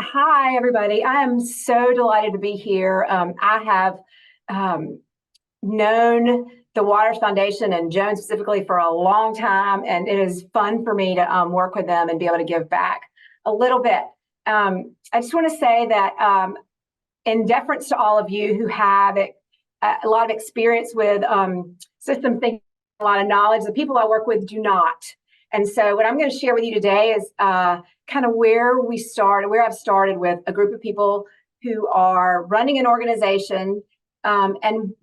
Hi, everybody. I am so delighted to be here. I have known the Waters Foundation and Joan specifically for a long time, and it is fun for me to work with them and be able to give back a little bit. I just want to say that in deference to all of you who have a lot of experience with system thinking, a lot of knowledge, the people I work with do not. And so what I'm going to share with you today is kind of where I've started with a group of people who are running an organization and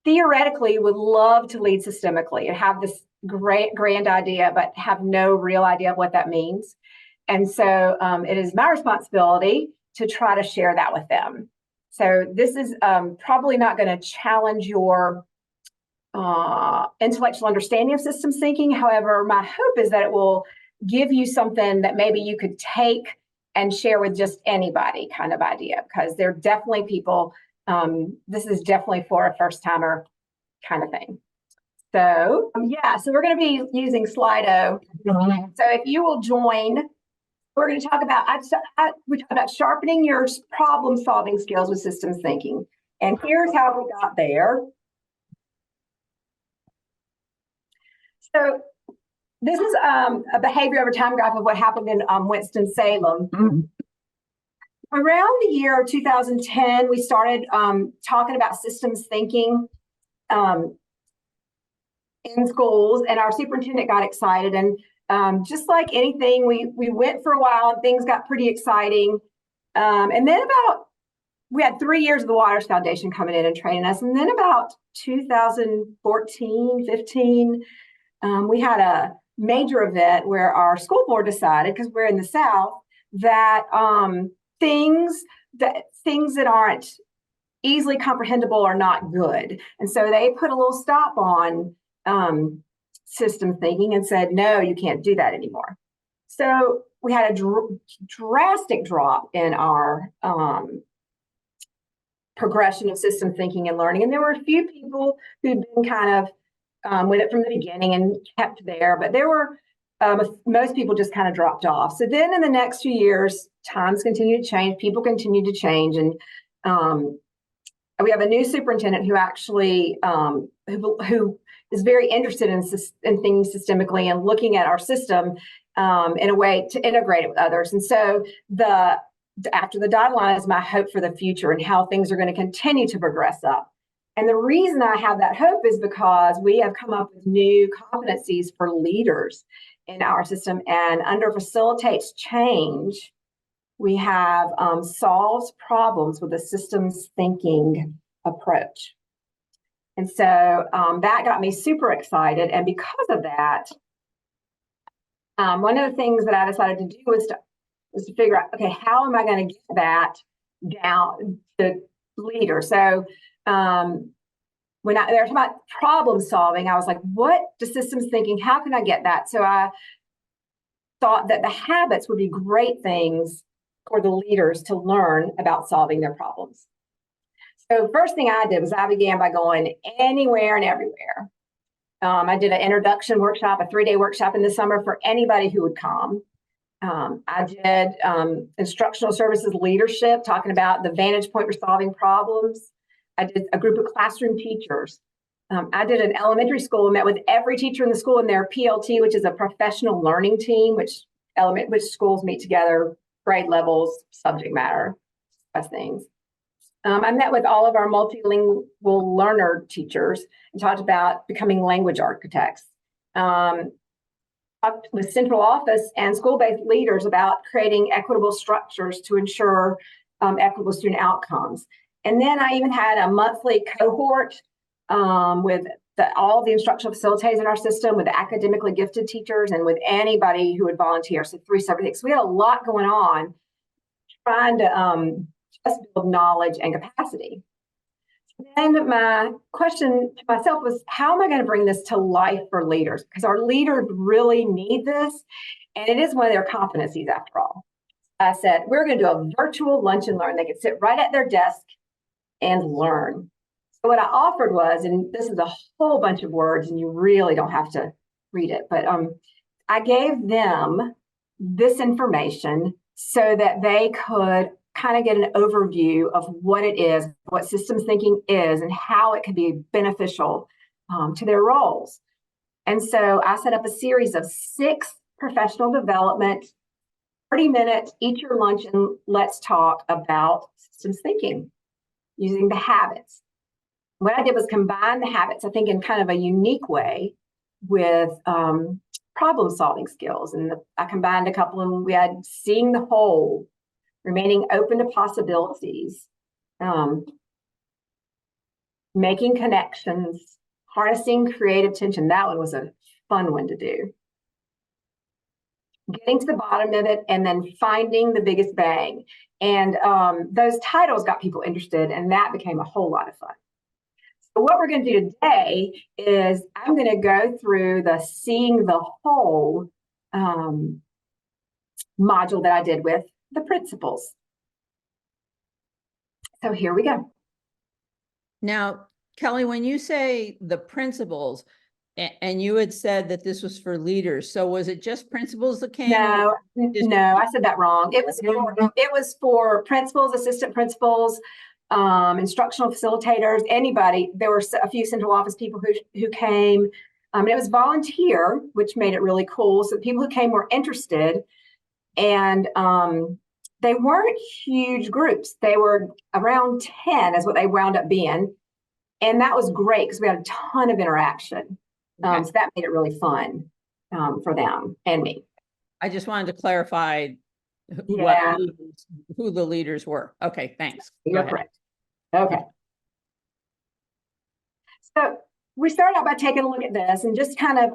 theoretically would love to lead systemically and have this great grand idea, but have no real idea of what that means. And so it is my responsibility to try to share that with them. So this is probably not going to challenge your intellectual understanding of systems thinking. However, my hope is that it will give you something that maybe you could take and share with just anybody kind of idea, because there are definitely people, this is definitely for a first timer kind of thing. So so we're going to be using Slido. So if you will join, we're going to talk about, we talk about sharpening your problem solving skills with systems thinking. And here's how we got there. So this is a behavior over time graph of what happened in Winston-Salem. Around the year 2010, we started talking about systems thinking in schools, and our superintendent got excited. And just like anything, we went for a while and things got pretty exciting. And then we had 3 years of the Waters Foundation coming in and training us. And then about 2014, 15, we had a major event where our school board decided, because we're in the South, that things that aren't easily comprehensible are not good. And so they put a little stop on system thinking and said, no, you can't do that anymore. So we had a drastic drop in our progression of system thinking and learning. And there were a few people who'd been kind of with it from the beginning and kept there, but there were most people just kind of dropped off. So then in the next few years, times continue to change, people continue to change, and we have a new superintendent who actually who is very interested in thinking systemically and looking at our system in a way to integrate it with others. And so after the dotted line is my hope for the future and how things are going to continue to progress up. And the reason I have that hope is because we have come up with new competencies for leaders in our system. And under facilitates change, we have solves problems with a systems thinking approach. And so that got me super excited. And because of that, one of the things that I decided to do was to figure out, okay, how am I going to get that down to leaders? So when they're talking about problem solving, I was like, what does systems thinking, how can I get that? So I thought that the habits would be great things for the leaders to learn about solving their problems. So first thing I did was I began by going anywhere and everywhere. I did an introduction workshop, a 3-day workshop in the summer for anybody who would come. I did instructional services leadership, talking about the vantage point for solving problems. I did a group of classroom teachers. I did an elementary school and met with every teacher in the school in their PLT, which is a professional learning team, which schools meet together, grade levels, subject matter, such things. I met with all of our multilingual learner teachers and talked about becoming language architects. Talked with central office and school-based leaders about creating equitable structures to ensure equitable student outcomes. And then I even had a monthly cohort with all the instructional facilitators in our system, with academically gifted teachers and with anybody who would volunteer. So 3 separate things. So we had a lot going on trying to just build knowledge and capacity. Then my question to myself was, how am I going to bring this to life for leaders? Because our leaders really need this, and it is one of their competencies after all. I said, we're going to do a virtual lunch and learn. They could sit right at their desk and learn. So what I offered was, and this is a whole bunch of words and you really don't have to read it, but I gave them this information so that they could kind of get an overview of what it is, what systems thinking is, and how it could be beneficial to their roles. And so I set up a series of 6 professional development, 30 minutes, eat your lunch and let's talk about systems thinking using the habits. What I did was combine the habits, I think, in kind of a unique way with problem solving skills. And I combined a couple, and we had seeing the whole, remaining open to possibilities, making connections, harnessing creative tension. That one was a fun one to do. Getting to the bottom of it, and then finding the biggest bang. And those titles got people interested, and that became a whole lot of fun. So what we're going to do today is I'm going to go through the seeing the whole module that I did with the principles. So here we go. Now, Kelly, when you say the principles, and you had said that this was for leaders, so was it just principals that came? No, I said that wrong. It was for principals, assistant principals, instructional facilitators, anybody. There were a few central office people who came. It was volunteer, which made it really cool. So the people who came were interested, and they weren't huge groups. They were around 10 is what they wound up being. And that was great because we had a ton of interaction. Okay. So that made it really fun for them and me. I just wanted to clarify who the leaders were. Okay, thanks. You're correct. Okay. So we started out by taking a look at this and just kind of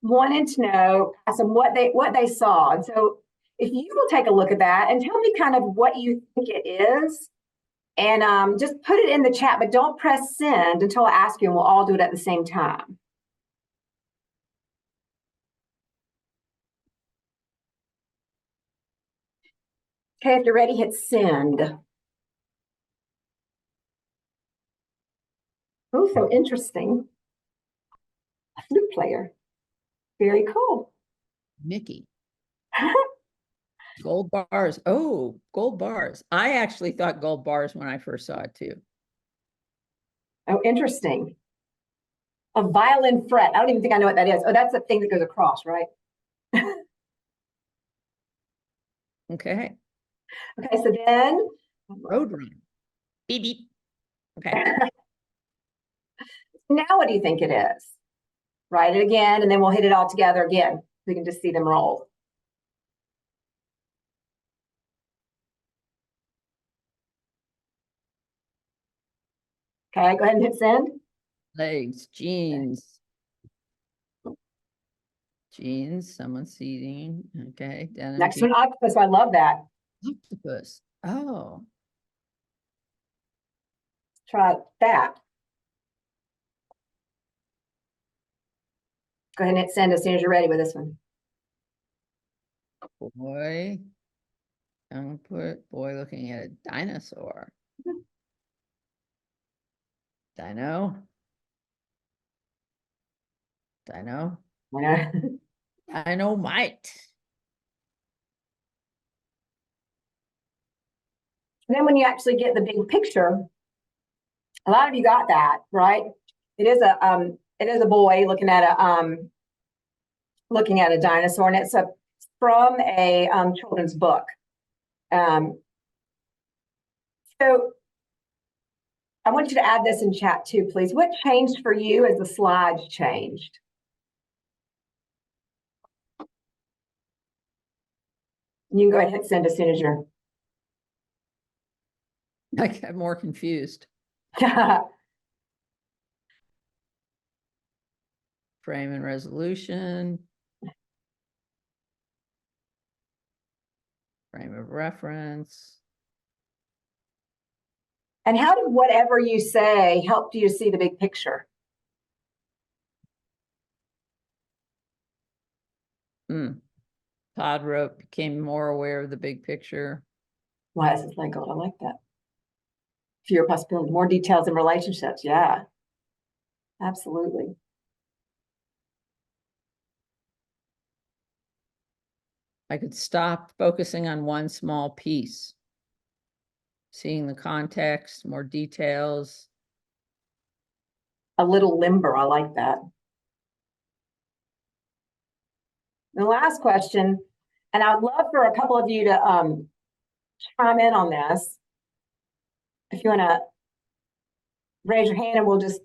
wanting to know what they saw. And so if you will take a look at that and tell me kind of what you think it is, and just put it in the chat, but don't press send until I ask you, and we'll all do it at the same time. Okay, if you're ready, hit send. Oh, so interesting. A flute player. Very cool. Mickey. Gold bars. Oh, gold bars. I actually thought gold bars when I first saw it too. Oh, interesting. A violin fret. I don't even think I know what that is. Oh, that's the thing that goes across, right? Okay. Okay, so then Road run. Beep beep. Okay. Now what do you think it is? Write it again, and then we'll hit it all together again. We can just see them roll. Okay, go ahead and hit send. Legs, jeans. Jeans, someone seating. Okay. Next one, octopus. I love that. Octopus. Oh. Try that. Go ahead and hit send as soon as you're ready with this one. Boy. I'm gonna put boy looking at a dinosaur. Dino. Dynamite. Then when you actually get the big picture, a lot of you got that, right? It is a boy looking at a dinosaur, and it's from a children's book. So I want you to add this in chat too, please. What changed for you as the slides changed? You can go ahead and hit send as soon as you're. I got more confused. Frame and resolution. Frame of reference. And how did whatever you say help you to see the big picture? Todd wrote, became more aware of the big picture. Why is this like, oh, I like that. Fewer possibilities, more details in relationships. Yeah, absolutely. I could stop focusing on one small piece. Seeing the context, more details. A little limber, I like that. The last question, and I would love for a couple of you to chime in on this. If you want to raise your hand and we'll just.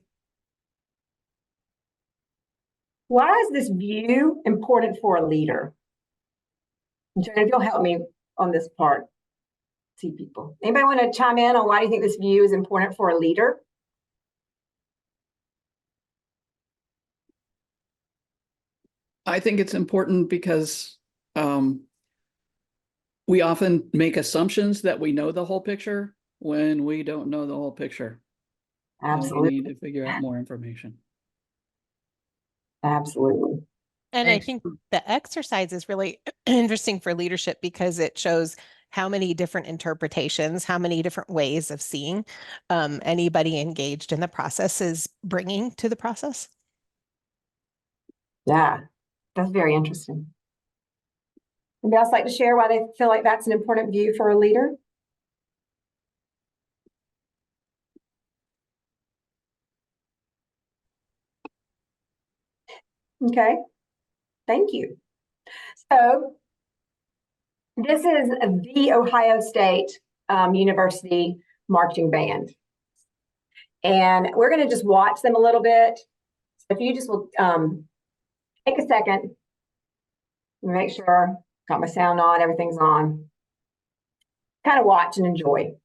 Why is this view important for a leader? Jen, if you'll help me on this part. See people. Anybody want to chime in on why do you think this view is important for a leader? I think it's important because we often make assumptions that we know the whole picture when we don't know the whole picture. Absolutely. We need to figure out more information. Absolutely. And Thanks. I think the exercise is really interesting for leadership because it shows how many different interpretations, how many different ways of seeing anybody engaged in the process is bringing to the process. Yeah, that's very interesting. Anybody else like to share why they feel like that's an important view for a leader? Okay, thank you. So this is the Ohio State University marching band. And we're going to just watch them a little bit. So if you just will take a second, make sure got my sound on, everything's on. Kind of watch and enjoy.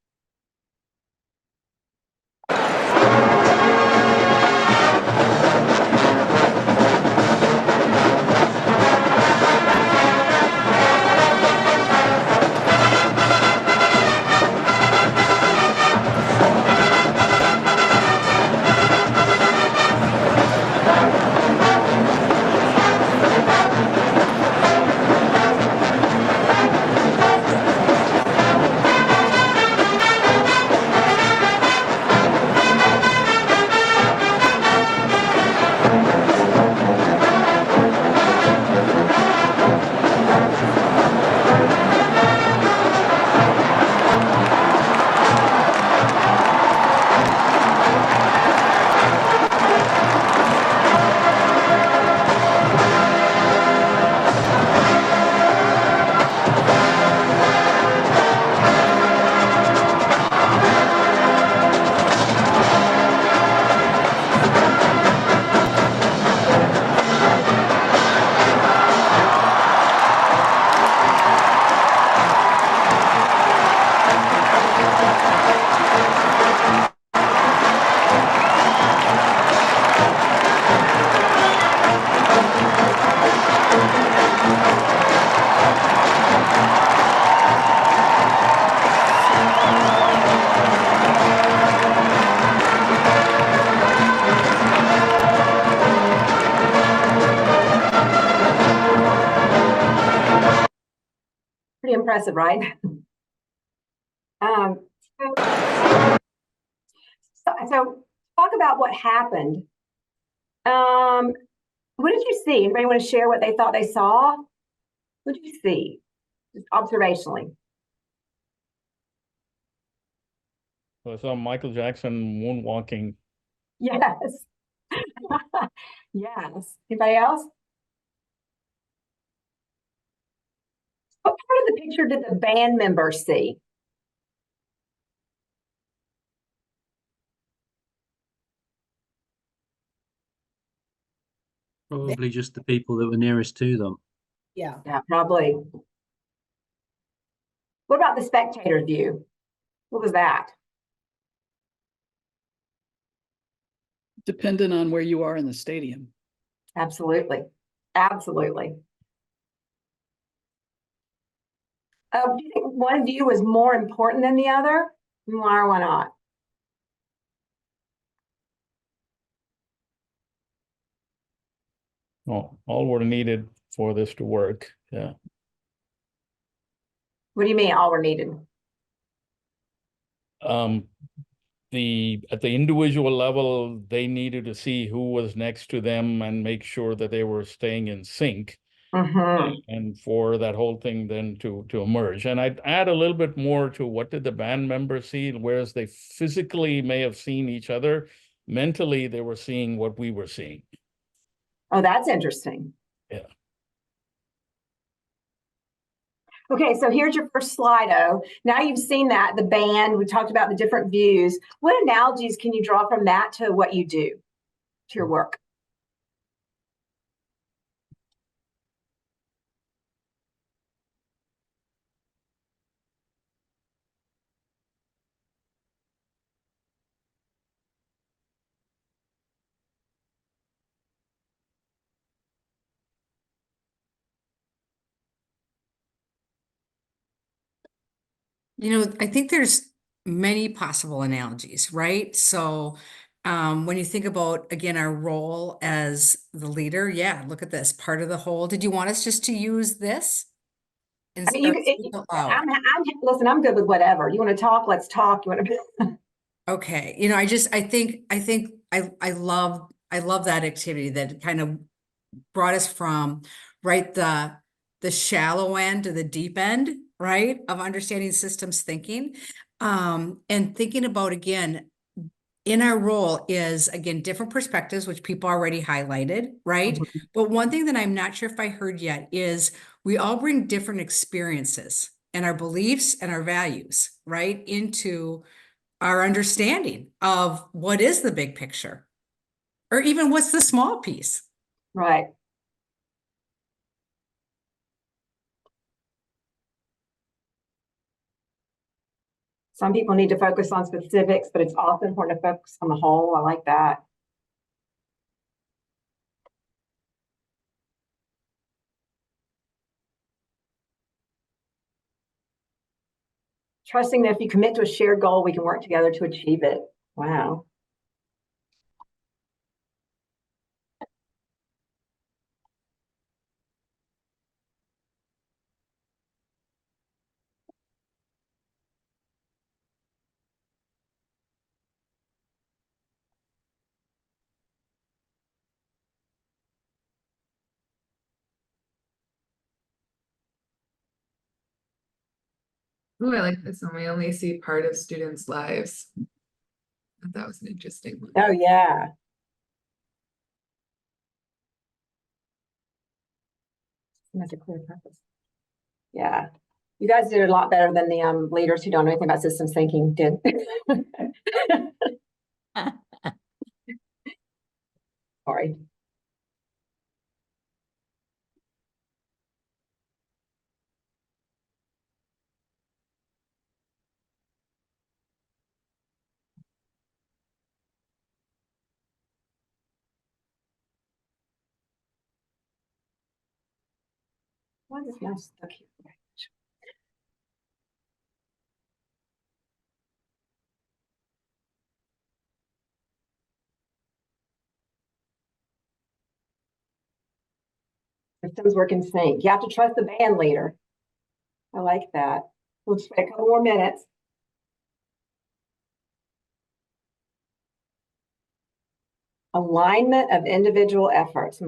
Pretty impressive, right? So talk about what happened. What did you see? Anybody want to share what they thought they saw? What did you see? Just observationally. So I saw Michael Jackson moonwalking. Yes. Yes. Anybody else? What part of the picture did the band members see? Probably just the people that were nearest to them. Yeah, probably. What about the spectator view? What was that? Dependent on where you are in the stadium. Absolutely. Absolutely. Do you think one view was more important than the other? Why or why not? All were needed for this to work. Yeah. What do you mean all were needed? At the individual level, they needed to see who was next to them and make sure that they were staying in sync. Mhm. and for that whole thing then to emerge. And I'd add a little bit more to what did the band members see, whereas they physically may have seen each other, mentally they were seeing what we were seeing. Oh, that's interesting. Yeah. Okay, so here's your first Slido. Now you've seen that, the band, we talked about the different views. What analogies can you draw from that to what you do, to your work? I think there's many possible analogies, right? So when you think about, again, our role as the leader, yeah, look at this, part of the whole. Did you want us just to use this? I mean, you could, Speak out loud? listen, I'm good with whatever. You want to talk, let's talk. You want to, Okay, I love that activity that kind of brought us from right the shallow end to the deep end, right, of understanding systems thinking. And thinking about, again, in our role is, again, different perspectives, which people already highlighted, right? But one thing that I'm not sure if I heard yet is we all bring different experiences and our beliefs and our values, right, into our understanding of what is the big picture, or even what's the small piece. right. Some people need to focus on specifics, but it's also important to focus on the whole. I like that. Trusting that if you commit to a shared goal, we can work together to achieve it. Wow. Ooh, I like this one. We only see part of students' lives. I thought that was an interesting one. Oh, yeah. That's a clear purpose. Yeah. You guys did a lot better than the leaders who don't know anything about systems thinking did. Sorry. Why is this mouse stuck here? Systems work in sync. You have to trust the band leader. I like that. We'll just wait a couple more minutes. Alignment of individual efforts.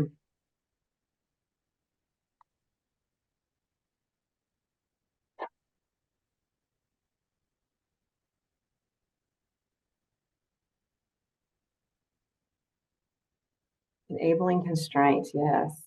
Enabling constraints, yes.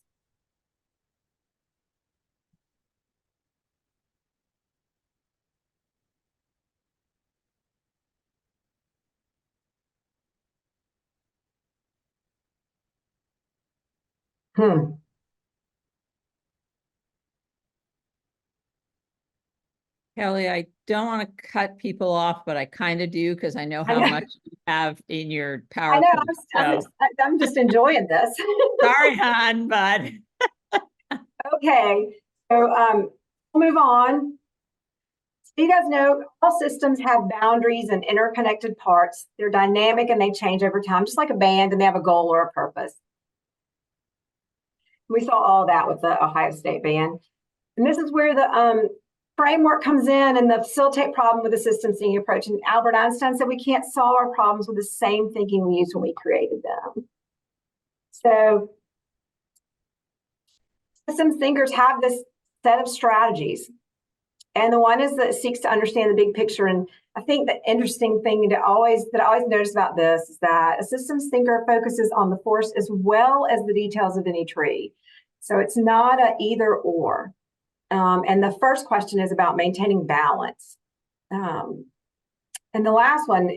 Hmm. Kelly, I don't want to cut people off, but I kind of do because I know I how know. much you have in your I know. PowerPoint. I'm just enjoying this. Sorry, hon, but Okay. So we'll move on. So you guys know all systems have boundaries and interconnected parts. They're dynamic and they change over time, just like a band, and they have a goal or a purpose. We saw all that with the Ohio State band. And this is where the framework comes in and the facilitate problem with the systems thinking approach. And Albert Einstein said we can't solve our problems with the same thinking we used when we created them. So systems thinkers have this set of strategies. And the one is that seeks to understand the big picture. And I think the interesting thing that I always notice about this is that a systems thinker focuses on the forest as well as the details of any tree. So it's not a either or. And the first question is about maintaining balance. And the last one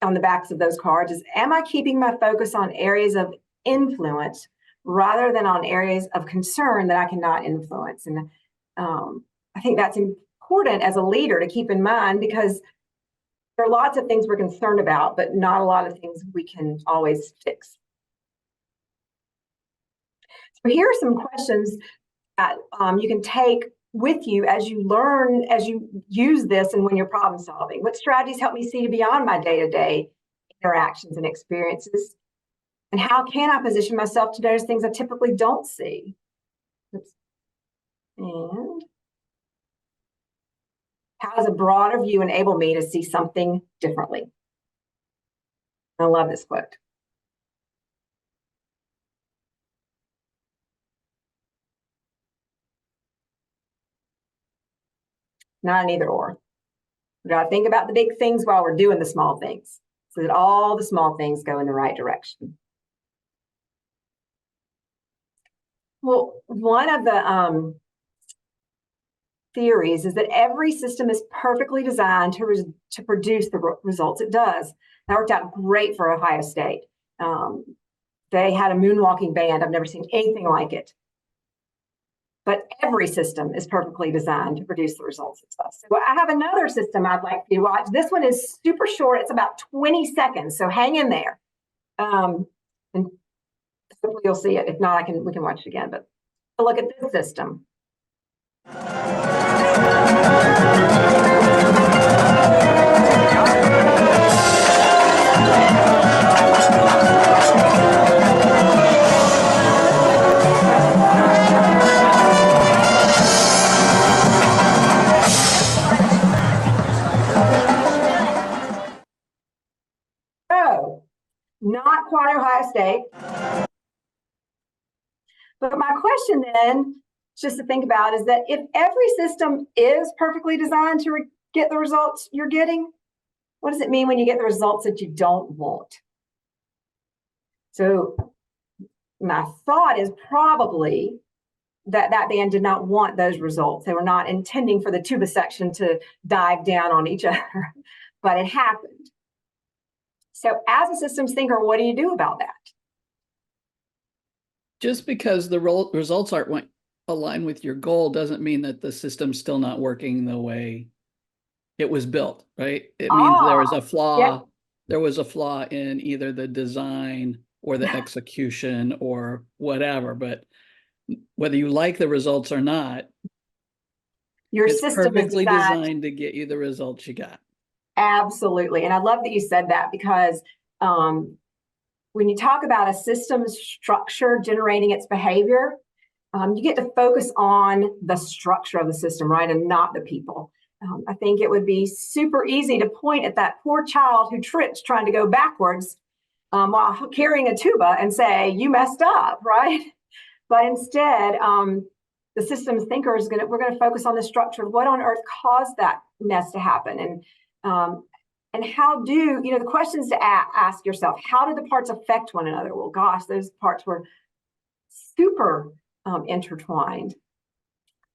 on the backs of those cards is, am I keeping my focus on areas of influence rather than on areas of concern that I cannot influence? And I think that's important as a leader to keep in mind, because there are lots of things we're concerned about, but not a lot of things we can always fix. So here are some questions that you can take with you as you learn, as you use this and when you're problem solving. What strategies help me see beyond my day-to-day interactions and experiences? And how can I position myself to notice things I typically don't see? Oops. And how does a broader view enable me to see something differently? I love this quote. Not an either or. We got to think about the big things while we're doing the small things, so that all the small things go in the right direction. Well, one of the theories is that every system is perfectly designed to produce the results it does. That worked out great for Ohio State. They had a moonwalking band. I've never seen anything like it. But every system is perfectly designed to produce the results it does. So I have another system I'd like you to watch. This one is super short. It's about 20 seconds, so hang in there. And hopefully you'll see it. If not, we can watch it again. But look at this system. So, not quite Ohio State. But my question then, just to think about, is that if every system is perfectly designed to get the results you're getting, what does it mean when you get the results that you don't want? So my thought is probably that band did not want those results. They were not intending for the tuba section to dive down on each other, but it happened. So as a systems thinker, what do you do about that? Just because the results aren't aligned with your goal doesn't mean that the system's still not working the way it was built, right? It means there was a flaw. Yeah. There was a flaw in either the design or the execution or whatever. But whether you like the results or not, Your it's system is perfectly designed to get you the results you got. Absolutely. And I love that you said that, because when you talk about a system structure generating its behavior, you get to focus on the structure of the system, right? And not the people. I think it would be super easy to point at that poor child who trips trying to go backwards while carrying a tuba and say, you messed up, right? But instead, the systems thinker is we're going to focus on the structure of what on earth caused that mess to happen. And how do, the questions to ask yourself, how did the parts affect one another? Well, gosh, those parts were super intertwined.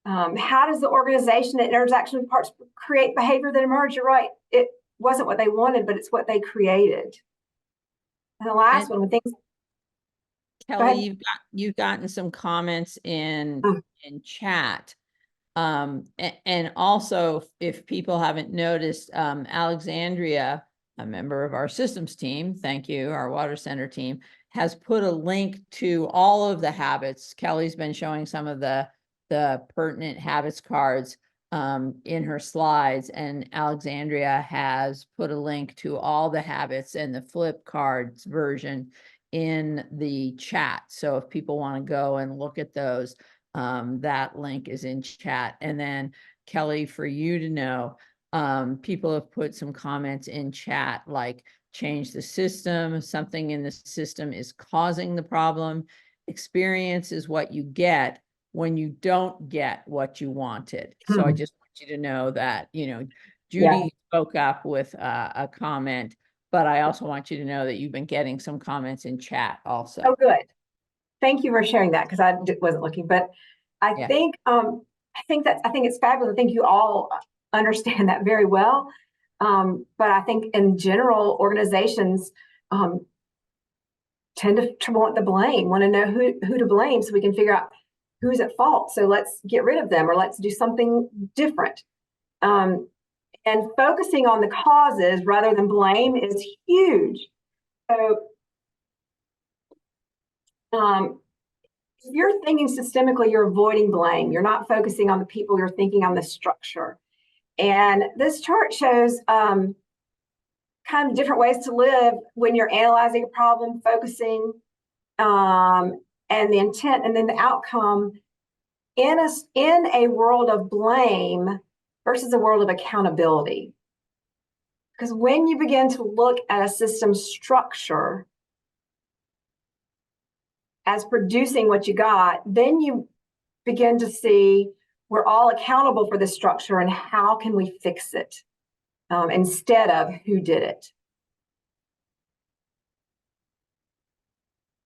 How does the organization and interaction of parts create behavior that emerged? You're right. It wasn't what they wanted, but it's what they created. And the last one, when things. Kelly, you've gotten some comments in chat. And also, if people haven't noticed, Alexandria, a member of our systems team, thank you, our water center team, has put a link to all of the habits. Kelly's been showing some of the pertinent habits cards in her slides, and Alexandria has put a link to all the habits and the flip cards version in the chat. So if people want to go and look at those, that link is in chat. And then Kelly, for you to know, people have put some comments in chat like change the system, something in the system is causing the problem, experience is what you get, when you don't get what you wanted. So I just want you to know that, Yeah. Judy spoke up with a comment, but I also want you to know that you've been getting some comments in chat also. Oh, good. Thank you for sharing that, because wasn't looking, but I think it's fabulous. I think you all understand that very well. But I think in general, organizations tend to want the blame, want to know who to blame so we can figure out who's at fault. So let's get rid of them, or let's do something different. And focusing on the causes rather than blame is huge. So if you're thinking systemically, you're avoiding blame. You're not focusing on the people, you're thinking on the structure. And this chart shows kind of different ways to live when you're analyzing a problem, focusing, and the intent, and then the outcome in a world of blame versus a world of accountability. Because when you begin to look at a system structure as producing what you got, then you begin to see we're all accountable for this structure and how can we fix it instead of who did it.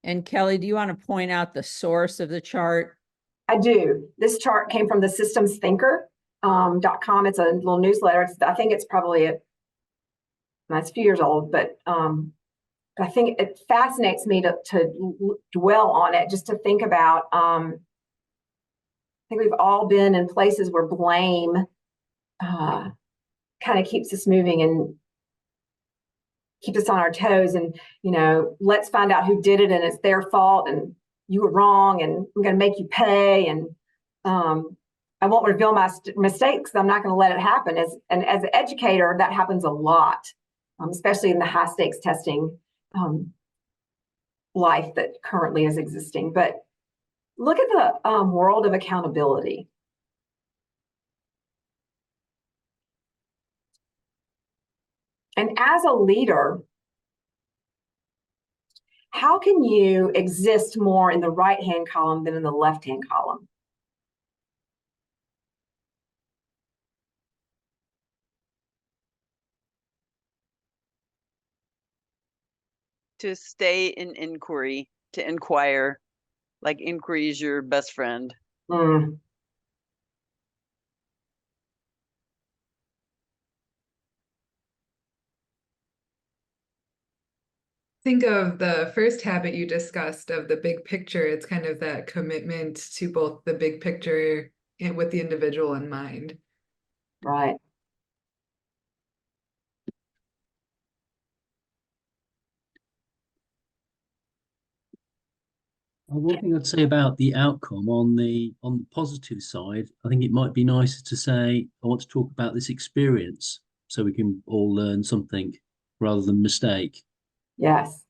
And Kelly, do you want to point out the source of the chart? I do. This chart came from the systemsthinker.com. It's a little newsletter. I think it's probably it's a few years old, but I think it fascinates me to dwell on it, just to think about. I think we've all been in places where blame kind of keeps us moving and keeps us on our toes. And, let's find out who did it and it's their fault and you were wrong and I'm going to make you pay. And I won't reveal my mistakes. I'm not going to let it happen. As an educator, that happens a lot, especially in the high stakes testing life that currently is existing. But look at the world of accountability. And as a leader, how can you exist more in the right-hand column than in the left-hand column? To stay in inquiry, to inquire, like inquiry is your best friend. Think of the first habit you discussed of the big picture. It's kind of that commitment to both the big picture and with the individual in mind. Right. One thing I'd say about the outcome on the positive side, I think it might be nicer to say, I want to talk about this experience so we can all learn something rather than mistake. Yes.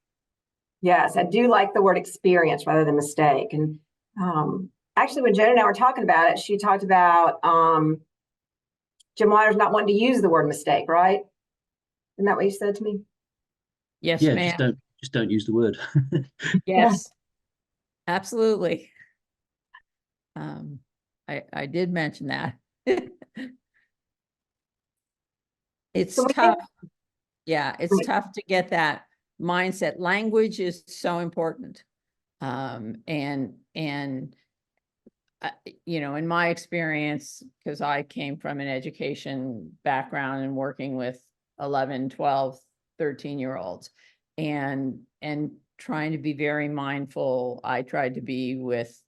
Yes, I do like the word experience rather than mistake. And actually, when Jen and I were talking about it, she talked about Jim Waters not wanting to use the word mistake, right? Isn't that what you said to me? Yes, Yeah, ma'am. just don't use the word. Yes, absolutely. I did mention that. It's tough. Yeah, it's tough to get that mindset. Language is so important. In my experience, because I came from an education background and working with 11, 12, 13-year-olds and trying to be very mindful. I tried to be with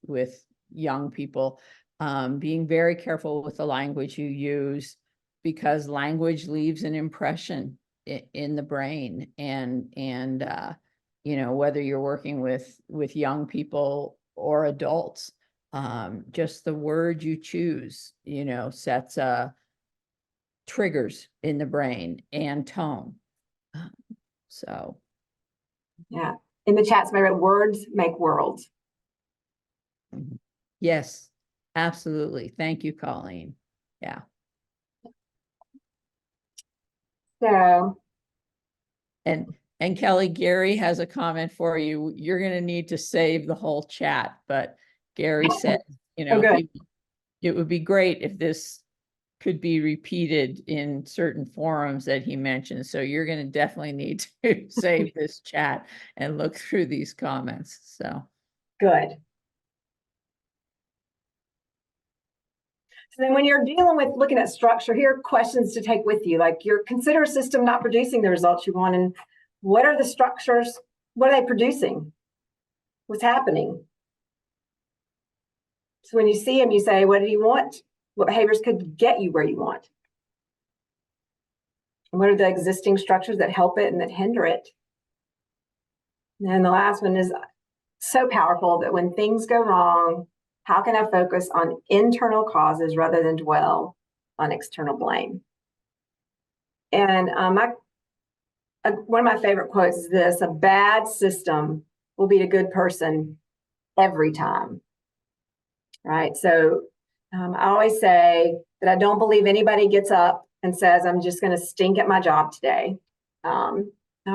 young people, being very careful with the language you use, because language leaves an impression in the brain. And whether you're working with young people or adults, just the word you choose, sets triggers in the brain and tone. So. Yeah. In the chat, somebody wrote, words make worlds. Yes, absolutely. Thank you, Colleen. Yeah. So. And Kelly, Gary has a comment for you. You're going to need to save the whole chat, but Gary said, you Oh, know, good. people, it would be great if this could be repeated in certain forums that he mentioned. So you're going to definitely need to save this chat and look through these comments. So Good. So then when you're dealing with looking at structure, here are questions to take with you. Like, consider a system not producing the results you want, and what are the structures? What are they producing? What's happening? So when you see them, you say, what do you want? What behaviors could get you where you want? And what are the existing structures that help it and that hinder it? And then the last one is so powerful that when things go wrong, how can I focus on internal causes rather than dwell on external blame? And one of my favorite quotes is this: a bad system will beat a good person every time. Right? So I always say that I don't believe anybody gets up and says, I'm just going to stink at my job today. I'm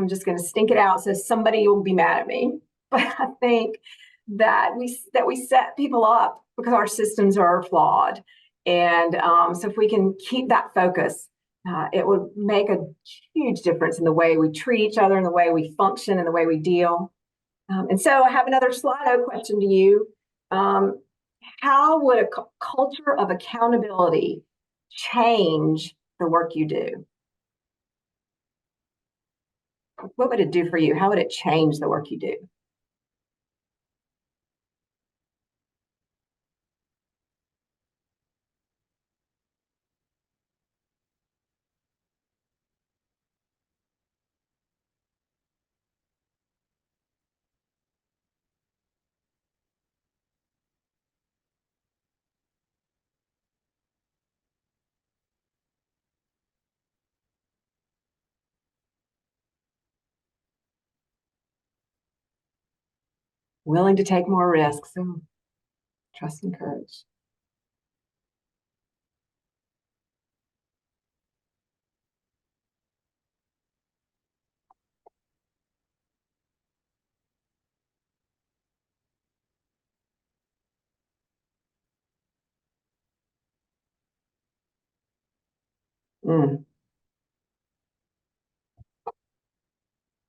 just going to stink it out so somebody will be mad at me. But I think that we set people up because our systems are flawed. And so if we can keep that focus, it would make a huge difference in the way we treat each other, and the way we function, and the way we deal. And so I have another Slido question to you. How would a culture of accountability change the work you do? What would it do for you? How would it change the work you do? Willing to take more risks. So trust and courage.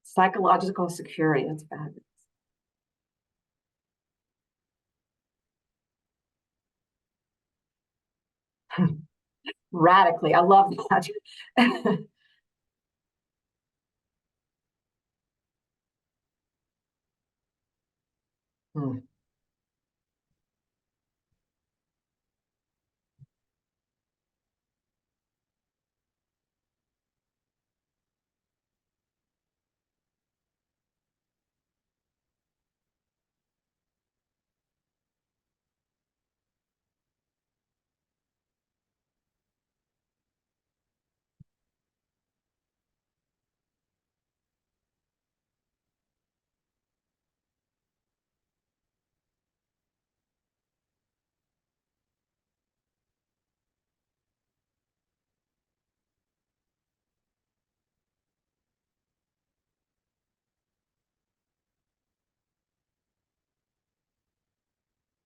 Psychological security. That's bad. Radically. I love that.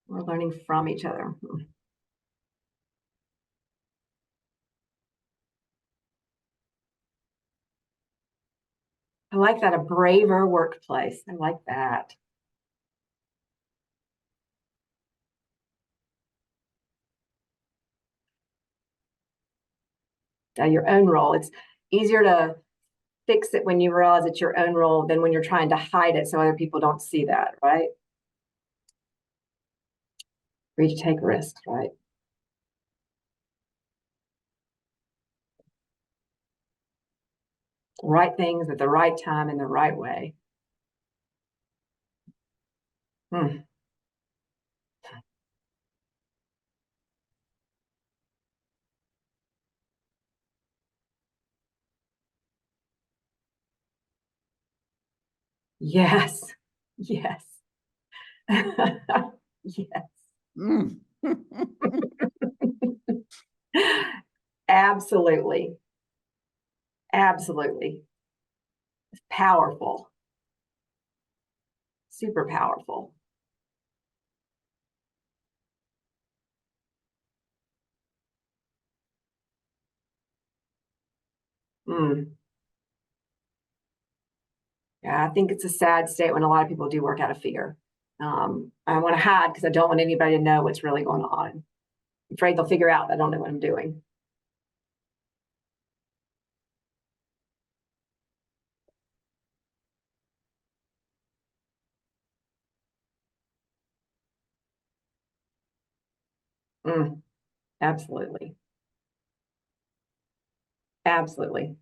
We're learning from each other. I like that. A braver workplace. I like that. Your own role. It's easier to fix it when you realize it's your own role than when you're trying to hide it so other people don't see that, right? Free to take risks, right? The right things at the right time in the right way. Yes. Yes. Yes. Absolutely. Absolutely. It's powerful. Super powerful. Mm. Yeah, I think it's a sad state when a lot of people do work out of fear. I want to hide because I don't want anybody to know what's really going on. I'm afraid they'll figure out that I don't know what I'm doing. Absolutely. Absolutely.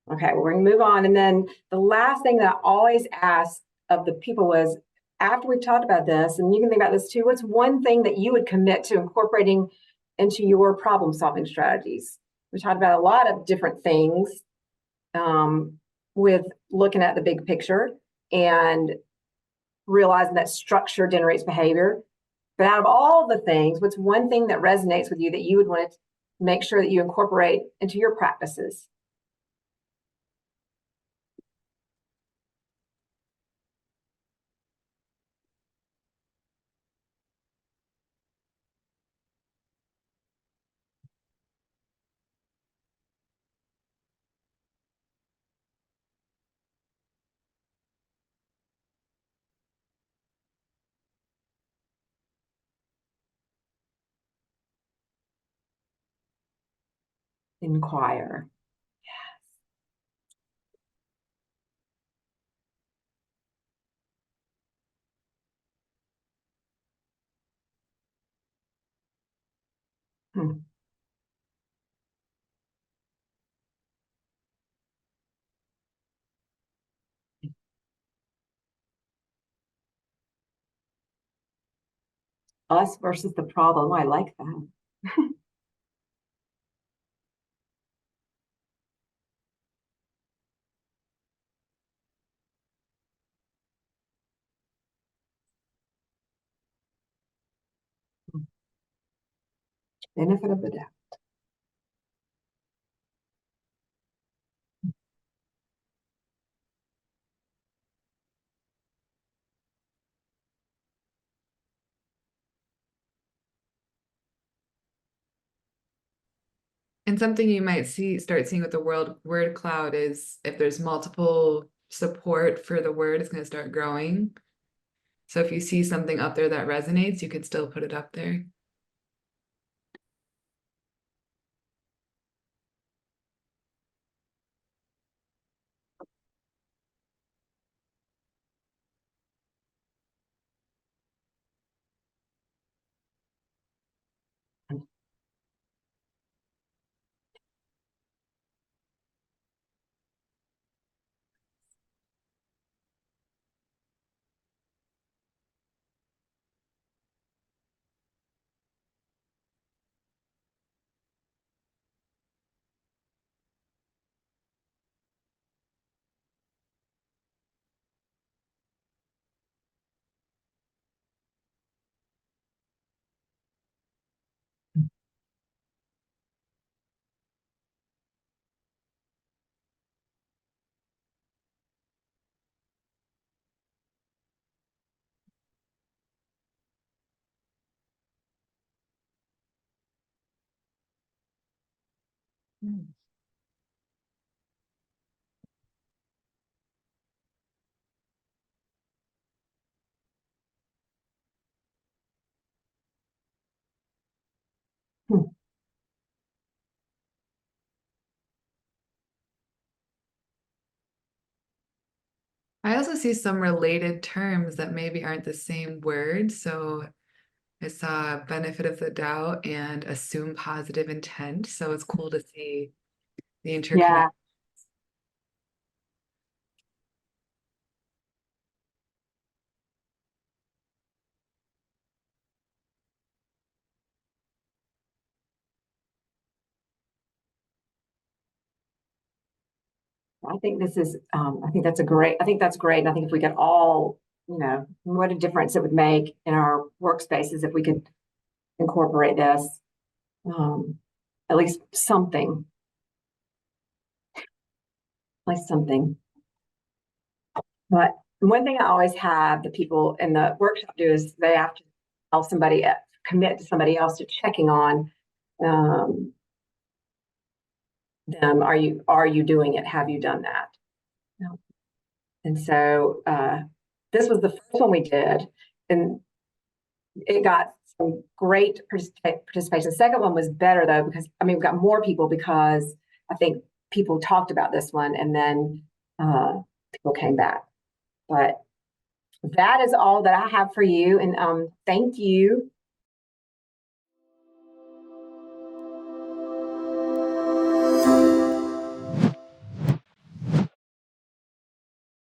Okay, well, we're gonna move on. And then the last thing that I always ask of the people was, after we've talked about this, and you can think about this too, what's one thing that you would commit to incorporating into your problem solving strategies? We talked about a lot of different things with looking at the big picture and realizing that structure generates behavior. But out of all the things, what's one thing that resonates with you that you would want to make sure that you incorporate into your practices? Inquire. Hmm. Us versus the problem. I like that. Benefit of the doubt. And something you might start seeing with the word cloud is if there's multiple support for the word, it's going to start growing. So if you see something up there that resonates, you could still put it up there. Hmm. I also see some related terms that maybe aren't the same word. So I saw benefit of the doubt and assume positive intent. So it's cool to see the interconnection. Yeah. I think this is, I think that's great. And I think if we could all, what a difference it would make in our workspaces if we could incorporate this, at least something. But one thing I always have the people in the workshop do is they have to tell somebody, commit to somebody else to checking on, them, are you doing it? Have you done that? No. And so this was the first one we did, and it got some great participation. The second one was better though, because I mean, we got more people because I think people talked about this one, and then people came back. But that is all that I have for you, and thank you